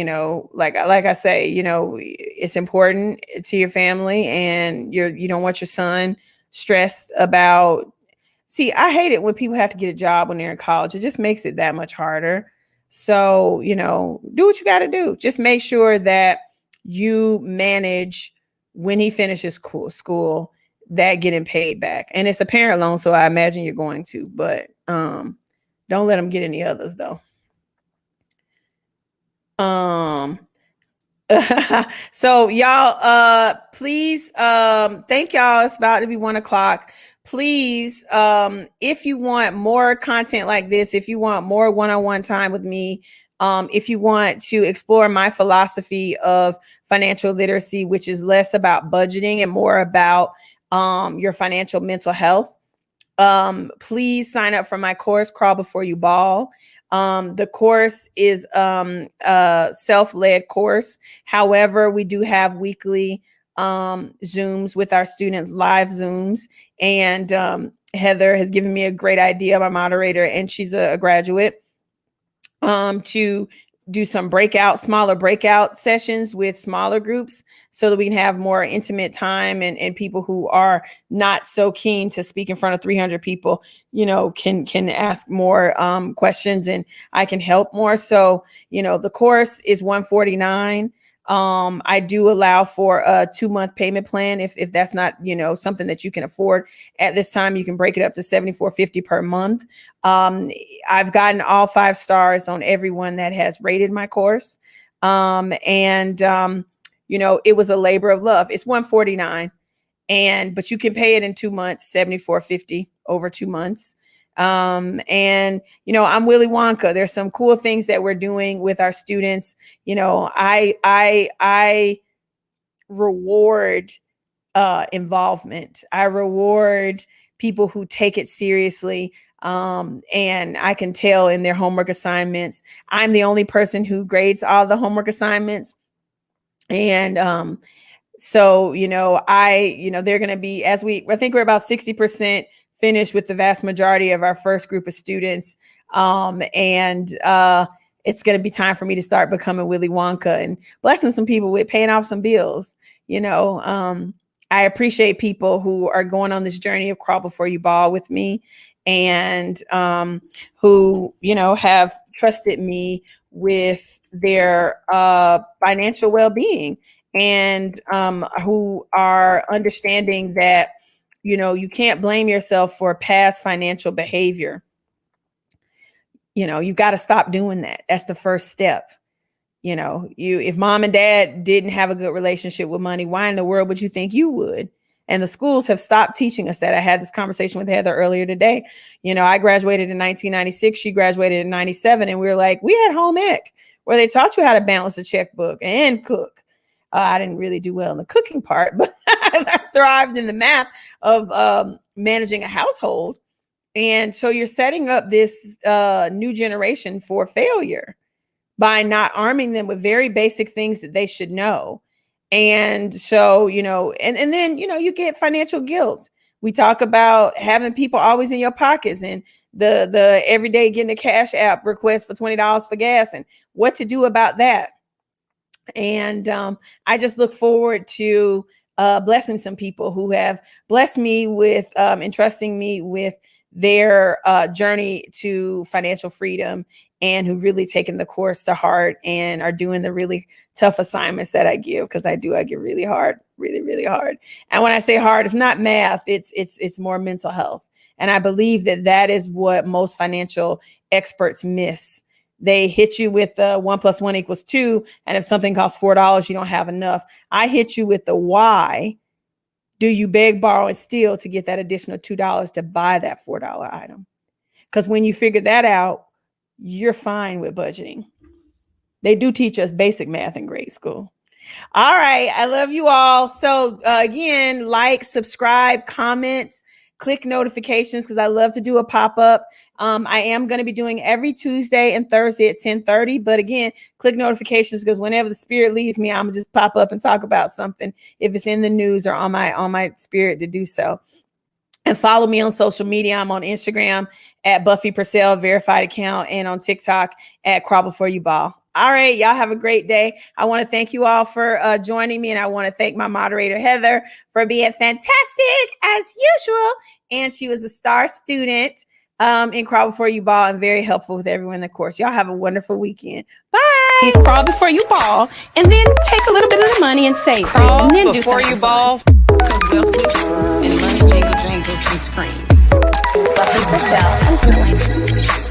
like I say, it's important to your family, and you don't want your son stressed about. See, I hate it when people have to get a job when they're in college. It just makes it that much harder. So, do what you got to do. Just make sure that you manage when he finishes school that getting paid back. And it's a parent loan, so I imagine you're going to, but don't let him get any others though. So y'all, please, thank y'all. It's about to be 1:00. Please, if you want more content like this, if you want more one-on-one time with me, if you want to explore my philosophy of financial literacy, which is less about budgeting and more about your financial mental health, please sign up for my course, Crawl Before You Ball. The course is a self-led course. However, we do have weekly Zooms with our students, live Zooms. And Heather has given me a great idea, my moderator, and she's a graduate, to do some smaller breakout sessions with smaller groups so that we can have more intimate time, and people who are not so keen to speak in front of 300 people, can ask more questions, and I can help more. So, the course is $149. I do allow for a 2-month payment plan. If that's not, something that you can afford at this time, you can break it up to $74.50 per month. I've gotten all 5 stars on everyone that has rated my course. It was a labor of love. It's $149, but you can pay it in 2 months, $74.50 over 2 months. I'm Willy Wonka. There's some cool things that we're doing with our students. I reward involvement. I reward people who take it seriously. And I can tell in their homework assignments. I'm the only person who grades all the homework assignments. And so, they're going to be, I think we're about 60% finished with the vast majority of our first group of students. It's going to be time for me to start becoming Willy Wonka and blessing some people with paying off some bills. I appreciate people who are going on this journey of Crawl Before You Ball with me, and who, have trusted me with their financial well-being, and who are understanding that, you can't blame yourself for past financial behavior. You've got to stop doing that. That's the first step. If mom and dad didn't have a good relationship with money, why in the world would you think you would? And the schools have stopped teaching us that. I had this conversation with Heather earlier today. I graduated in 1996. She graduated in 97. And we were like, we had home ec where they taught you how to balance a checkbook and cook. I didn't really do well in the cooking part, but I thrived in the math of managing a household. And so you're setting up this new generation for failure by not arming them with very basic things that they should know. And so, and then, you get financial guilt. We talk about having people always in your pockets, and the everyday getting a cash app request for $20 for gas, and what to do about that. And I just look forward to blessing some people who have blessed me with entrusting me with their journey to financial freedom, and who've really taken the course to heart and are doing the really tough assignments that I give, because I give really hard, really, really hard. And when I say hard, it's not math, it's more mental health. And I believe that is what most financial experts miss. They hit you with the 1 + 1 = 2. And if something costs $4, you don't have enough. I hit you with the why. Do you beg, borrow, and steal to get that additional $2 to buy that $4 item? Because when you figure that out, you're fine with budgeting. They do teach us basic math in grade school. All right. I love you all. So again, like, subscribe, comment, click notifications, because I love to do a pop-up. I am going to be doing every Tuesday and Thursday at 10:30. But again, click notifications, because whenever the spirit leads me, I'm going to just pop up and talk about something if it's in the news or on my spirit to do so. And follow me on social media. I'm on Instagram at Buffie Purselle, verified account, and on TikTok at Crawlbeforeyouball. All right, y'all have a great day. I want to thank you all for joining me, and I want to thank my moderator, Heather, for being fantastic as usual. And she was a star student in Crawlbeforeyouball and very helpful with everyone in the course. Y'all have a wonderful weekend. Bye. Please crawl before you ball, and then take a little bit of the money and save it, and then do Before something you ball, because wealth whispers and money jingle jangles and screams. Buffie Purselle.